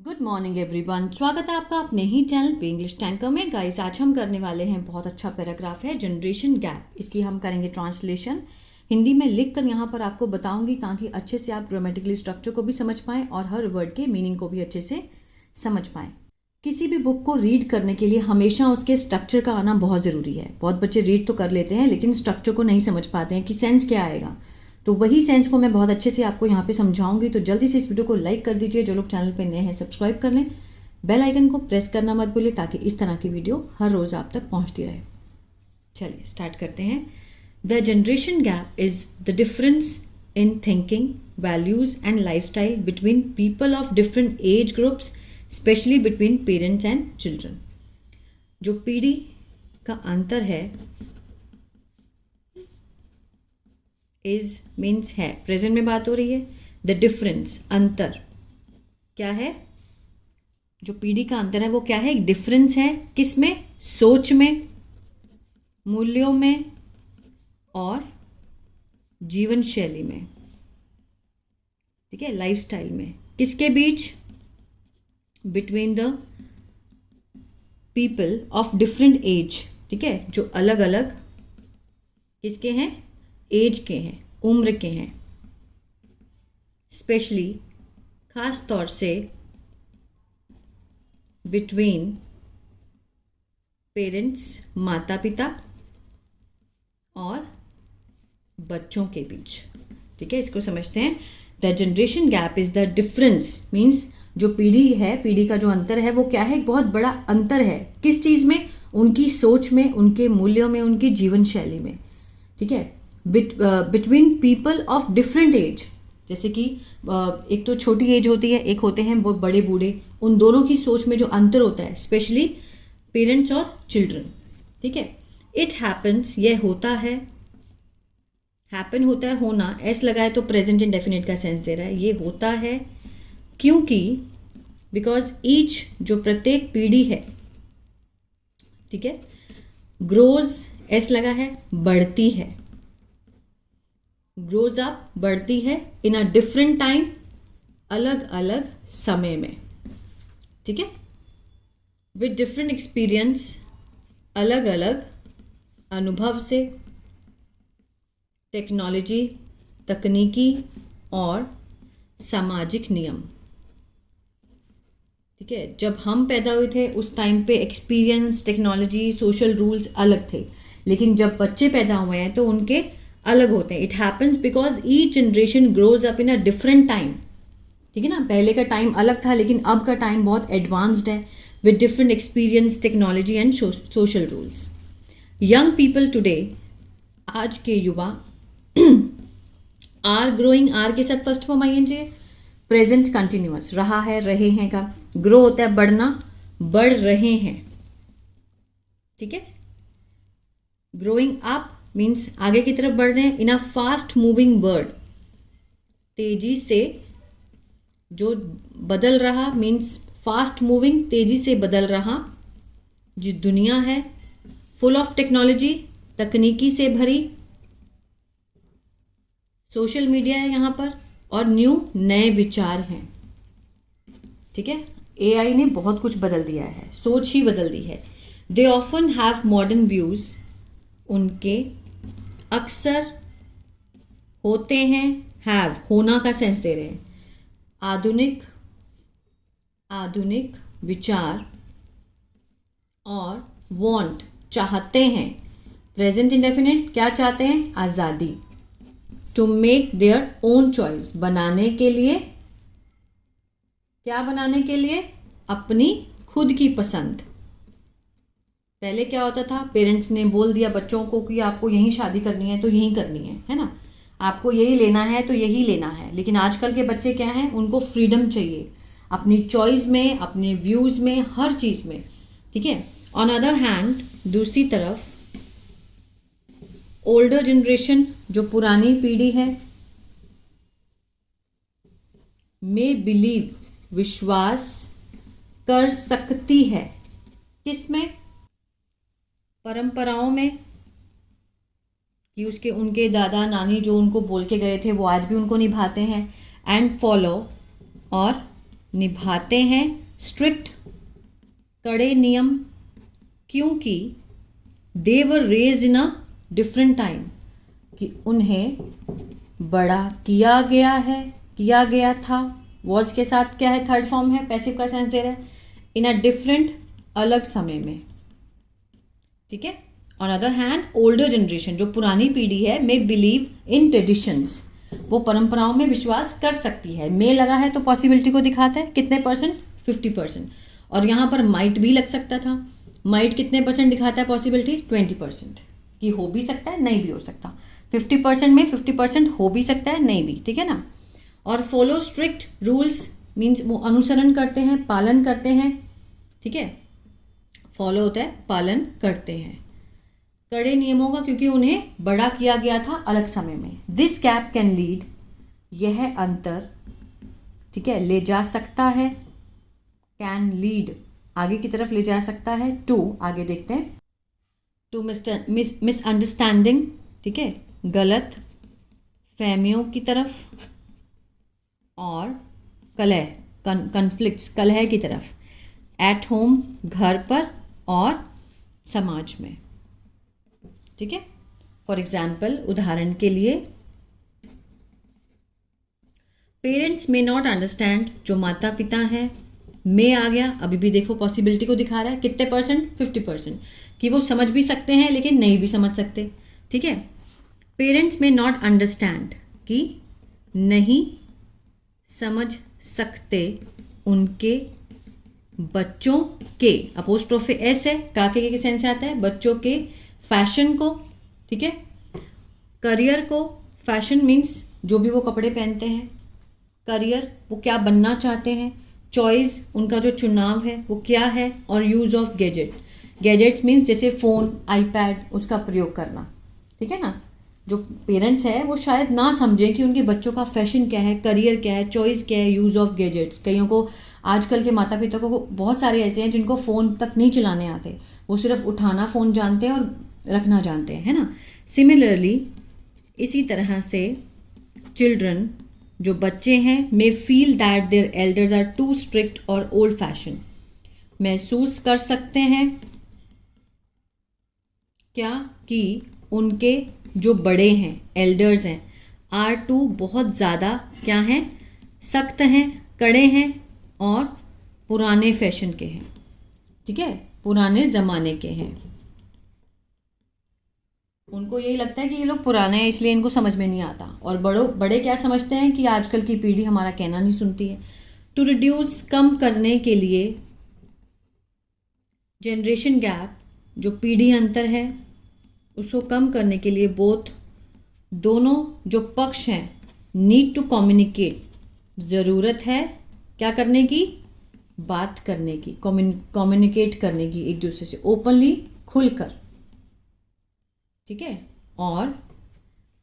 Good morning everyone, स्वागत है आपका अपने ही चैनल पे इंग्लिश टैंकर में। गाइस, आज हम करने वाले हैं बहुत अच्छा पैराग्राफ है जनरेशन गैप। इसकी हम करेंगे ट्रांसलेशन हिंदी में लिख कर यहाँ पर आपको बताऊंगी ताकि अच्छे से आप ग्रामेटिकली स्ट्रक्चर को भी समझ पाएँ और हर वर्ड के मीनिंग को भी अच्छे से समझ पाएँ। किसी भी बुक को रीड करने के लिए हमेशा उसके स्ट्रक्चर का आना बहुत ज़रूरी है। बहुत बच्चे रीड तो कर लेते हैं लेकिन स्ट्रक्चर को नहीं समझ पाते हैं कि सेंस क्या आएगा। तो वही सेंस को मैं बहुत अच्छे से आपको यहाँ पे समझाऊंगी। तो जल्दी से इस वीडियो को लाइक कर दीजिए, जो लोग चैनल पे नए हैं सब्सक्राइब कर लें, बेल आइकन को प्रेस करना मत भूलिए ताकि इस तरह की वीडियो हर रोज़ आप तक पहुँचती रहे। चलिए स्टार्ट करते हैं। The generation gap is the difference in thinking, values and lifestyle between people of different age groups, specially between parents and children. जो पीढ़ी का अंतर है इज मीन्स है, प्रेजेंट में बात हो रही है। द डिफरेंस, अंतर क्या है? जो पीढ़ी का अंतर है वो क्या है? एक डिफरेंस है किस में? सोच में, मूल्यों में और जीवन शैली में। ठीक है, लाइफस्टाइल में। किसके बीच? Between the people of different age. ठीक है, जो अलग अलग किसके हैं? एज के हैं, उम्र के हैं। स्पेशली, खास तौर से, बिटवीन पेरेंट्स, माता पिता और बच्चों के बीच। ठीक है, इसको समझते हैं। The generation gap is the difference means जो पीढ़ी है, पीढ़ी का जो अंतर है वो क्या है? एक बहुत बड़ा अंतर है। किस चीज़ में? उनकी सोच में, उनके मूल्यों में, उनकी जीवन शैली में। ठीक है, between people of different age. जैसे कि एक तो छोटी एज होती है, एक होते हैं वो बड़े बूढ़े। उन दोनों की सोच में जो अंतर होता है, स्पेशली पेरेंट्स और चिल्ड्रन। ठीक है, इट हैपन्स, यह होता है। हैपन होता है होना, एस लगाए तो प्रेजेंट इंडेफिनिट का सेंस दे रहा है। ये होता है क्योंकि बिकॉज ईच, जो प्रत्येक पीढ़ी है, ठीक है, ग्रोज, एस लगा है, बढ़ती है। ग्रोज अप, बढ़ती है, इन अ डिफरेंट टाइम, अलग अलग समय में। ठीक है, विद डिफरेंट एक्सपीरियंस, अलग अलग अनुभव से, टेक्नोलॉजी, तकनीकी और सामाजिक नियम। ठीक है, जब हम पैदा हुए थे उस टाइम पे एक्सपीरियंस, टेक्नोलॉजी, सोशल रूल्स अलग थे, लेकिन जब बच्चे पैदा हुए हैं तो उनके अलग होते हैं। It happens because each generation grows up in a different time. ठीक है ना, पहले का टाइम अलग था लेकिन अब का टाइम बहुत एडवांस्ड है, with different experience, technology and social rules. Young people today, आज के युवा, आर ग्रोइंग, आर के साथ फर्स्ट फॉर्म आईएनजी है, प्रेजेंट कंटिन्यूअस, रहा है, रहे हैं का। ग्रो होता है बढ़ना, बढ़ रहे हैं। ठीक है, ग्रोइंग अप मीन्स आगे की तरफ बढ़ रहे हैं। इन अ फास्ट मूविंग वर्ल्ड, तेजी से जो बदल रहा, मीन्स फास्ट मूविंग, तेजी से बदल रहा जो दुनिया है। फुल ऑफ टेक्नोलॉजी, तकनीकी से भरी। सोशल मीडिया है यहाँ पर, और न्यू, नए विचार हैं। ठीक है, एआई ने बहुत कुछ बदल दिया है, सोच ही बदल दी है। They often have modern views, उनके अक्सर होते हैं, हैव होना का सेंस दे रहे हैं, आधुनिक विचार, और वांट, चाहते हैं। प्रेजेंट इंडेफिनिट, क्या चाहते हैं? आज़ादी। To make their own choice, बनाने के लिए। क्या बनाने के लिए? अपनी खुद की पसंद। पहले क्या होता था? पेरेंट्स ने बोल दिया बच्चों को कि आपको यहीं शादी करनी है तो यहीं करनी है ना, आपको यही लेना है तो यही लेना है। लेकिन आजकल के बच्चे क्या हैं? उनको फ्रीडम चाहिए अपनी चॉइस में, अपने व्यूज़ में, हर चीज़ में। ठीक है, ऑन अदर हैंड, दूसरी तरफ, ओल्डर जनरेशन, जो पुरानी पीढ़ी है, मे बिलीव, विश्वास कर सकती है। किसमें? परंपराओं में, कि उसके उनके दादा नानी जो उनको बोल के गए थे वो आज भी उनको निभाते हैं। एंड फॉलो, और निभाते हैं स्ट्रिक्ट कड़े नियम, क्योंकि they were raised in a different time, कि उन्हें बड़ा किया गया है, किया गया था। वॉज के साथ क्या है, थर्ड फॉर्म है, पैसिव का सेंस दे रहा है, इन अ डिफरेंट, अलग समय में। ठीक है। On other hand older generation, जो पुरानी पीढ़ी है, मे बिलीव इन ट्रेडिशंस, वो परंपराओं में विश्वास कर सकती है। मे लगा है तो पॉसिबिलिटी को दिखाता है, कितने परसेंट, 50%। और यहाँ पर माइट भी लग सकता था, माइट कितने परसेंट दिखाता है पॉसिबिलिटी, 20%, कि हो भी सकता है नहीं भी हो सकता। 50% में 50% हो भी सकता है नहीं भी, ठीक है ना। और फॉलो स्ट्रिक्ट रूल्स मीन्स वो अनुसरण करते हैं, पालन करते हैं। ठीक है, फॉलो होता है पालन करते हैं कड़े नियमों का, क्योंकि उन्हें बड़ा किया गया था अलग समय में। दिस गैप कैन लीड, यह अंतर, ठीक है, ले जा सकता है, कैन लीड आगे की तरफ ले जा सकता है, टू आगे देखते हैं, टू मिसअंडरस्टैंडिंग, ठीक है, गलत फहमियों की तरफ, और कलह कन्फ्लिक्ट्स, कलह की तरफ, एट होम घर पर और समाज में। ठीक है। फॉर एग्जाम्पल, उदाहरण के लिए, पेरेंट्स मे नॉट अंडरस्टैंड, जो माता पिता हैं, मे आ गया, अभी भी देखो पॉसिबिलिटी को दिखा रहा है, कितने परसेंट, 50%, कि वो समझ भी सकते हैं लेकिन नहीं भी समझ सकते। ठीक है। पेरेंट्स मे नॉट अंडरस्टैंड, कि नहीं समझ सकते उनके बच्चों के, अपोस्ट्रोफे एस है, काके के सेंस आता है, बच्चों के फैशन को, ठीक है, करियर को, फैशन मीन्स जो भी वो कपड़े पहनते हैं, करियर वो क्या बनना चाहते हैं, चॉइस उनका जो चुनाव है वो क्या है, और use of gadget, gadgets means जैसे फ़ोन, आईपैड, उसका प्रयोग करना। ठीक है ना। जो पेरेंट्स है वो शायद ना समझें कि उनके बच्चों का फैशन क्या है, करियर क्या है, चॉइस क्या है, यूज़ ऑफ गैजेट्स। कईयों को, आजकल के माता पिता को बहुत सारे ऐसे हैं जिनको फ़ोन तक नहीं चलाने आते, वो सिर्फ उठाना फ़ोन जानते हैं और रखना जानते हैं, है ना। सिमिलरली, इसी तरह से चिल्ड्रन, जो बच्चे हैं, may feel that their elders are too strict और ओल्ड फैशन, महसूस कर सकते हैं क्या, कि उनके जो बड़े हैं, एल्डर्स हैं, आर टू बहुत ज़्यादा क्या हैं, सख्त हैं, कड़े हैं और पुराने फैशन के हैं। ठीक है, पुराने ज़माने के हैं। उनको यही लगता है कि ये लोग पुराने हैं इसलिए इनको समझ में नहीं आता, और बड़े क्या समझते हैं कि आजकल की पीढ़ी हमारा कहना नहीं सुनती है। टू रिड्यूस, कम करने के लिए, जनरेशन गैप, जो पीढ़ी अंतर है उसको कम करने के लिए, बोथ दोनों जो पक्ष हैं, नीड टू कम्युनिकेट, ज़रूरत है क्या करने की, बात करने की, कम्युनिकेट करने की एक दूसरे से, ओपनली, खुलकर। ठीक है। और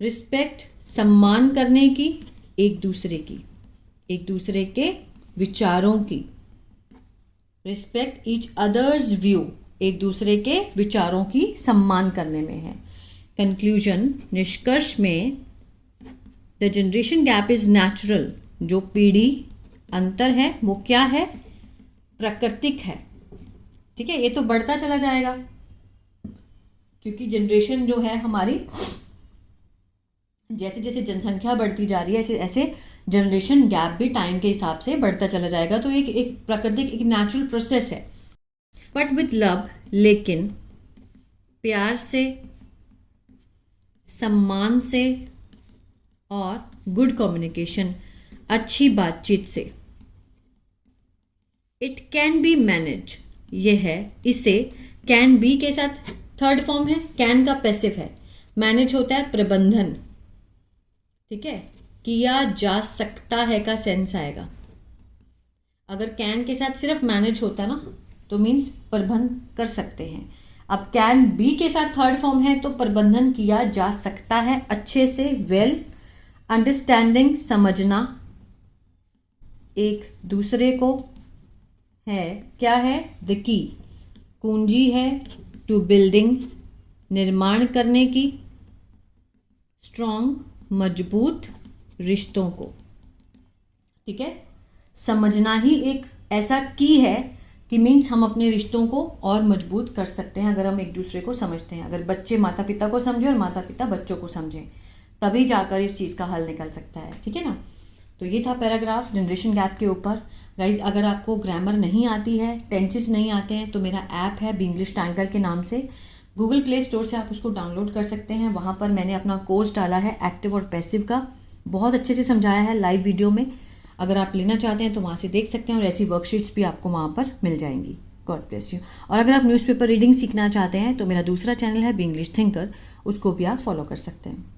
रिस्पेक्ट, सम्मान करने की एक दूसरे की, एक दूसरे के विचारों की, रिस्पेक्ट ईच अदर्स व्यू, एक दूसरे के विचारों की सम्मान करने में है। कंक्लूजन, निष्कर्ष में, the generation gap is natural, जो पीढ़ी अंतर है वो क्या है, प्राकृतिक है। ठीक है, ये तो बढ़ता चला जाएगा क्योंकि जनरेशन जो है हमारी, जैसे जैसे जनसंख्या बढ़ती जा रही है ऐसे ऐसे जनरेशन गैप भी टाइम के हिसाब से बढ़ता चला जाएगा। तो एक प्राकृतिक, एक नेचुरल प्रोसेस है। बट विथ लव, लेकिन प्यार से, सम्मान से और गुड कम्युनिकेशन, अच्छी बातचीत से, इट कैन बी मैनेज, ये है, इसे कैन बी के साथ थर्ड फॉर्म है, कैन का पैसिव है, मैनेज होता है प्रबंधन। ठीक है, किया जा सकता है का सेंस आएगा। अगर कैन के साथ सिर्फ मैनेज होता ना तो मीन्स प्रबंध कर सकते हैं। अब कैन बी के साथ थर्ड फॉर्म है तो प्रबंधन किया जा सकता है अच्छे से, वेल, अंडरस्टैंडिंग, समझना एक दूसरे को, है क्या है, द की, कुंजी है, टू बिल्डिंग, निर्माण करने की, स्ट्रॉन्ग, मजबूत रिश्तों को। ठीक है, समझना ही एक ऐसा की है कि मीन्स हम अपने रिश्तों को और मजबूत कर सकते हैं अगर हम एक दूसरे को समझते हैं। अगर बच्चे माता पिता को समझें और माता पिता बच्चों को समझें, तभी जाकर इस चीज़ का हल निकल सकता है। ठीक है ना। तो ये था पैराग्राफ जनरेशन गैप के ऊपर। गाइज अगर आपको ग्रामर नहीं आती है, टेंसेस नहीं आते हैं, तो मेरा ऐप है बिंग्लिश टैंकर के नाम से। गूगल प्ले स्टोर से आप उसको डाउनलोड कर सकते हैं। वहाँ पर मैंने अपना कोर्स डाला है एक्टिव और पैसिव का, बहुत अच्छे से समझाया है लाइव वीडियो में। अगर आप लेना चाहते हैं तो वहाँ से देख सकते हैं, और ऐसी वर्कशीट्स भी आपको वहाँ पर मिल जाएंगी। God bless you. और अगर आप न्यूज़पेपर रीडिंग सीखना चाहते हैं तो मेरा दूसरा चैनल है बिंग्लिश थिंकर, उसको भी आप फॉलो कर सकते हैं।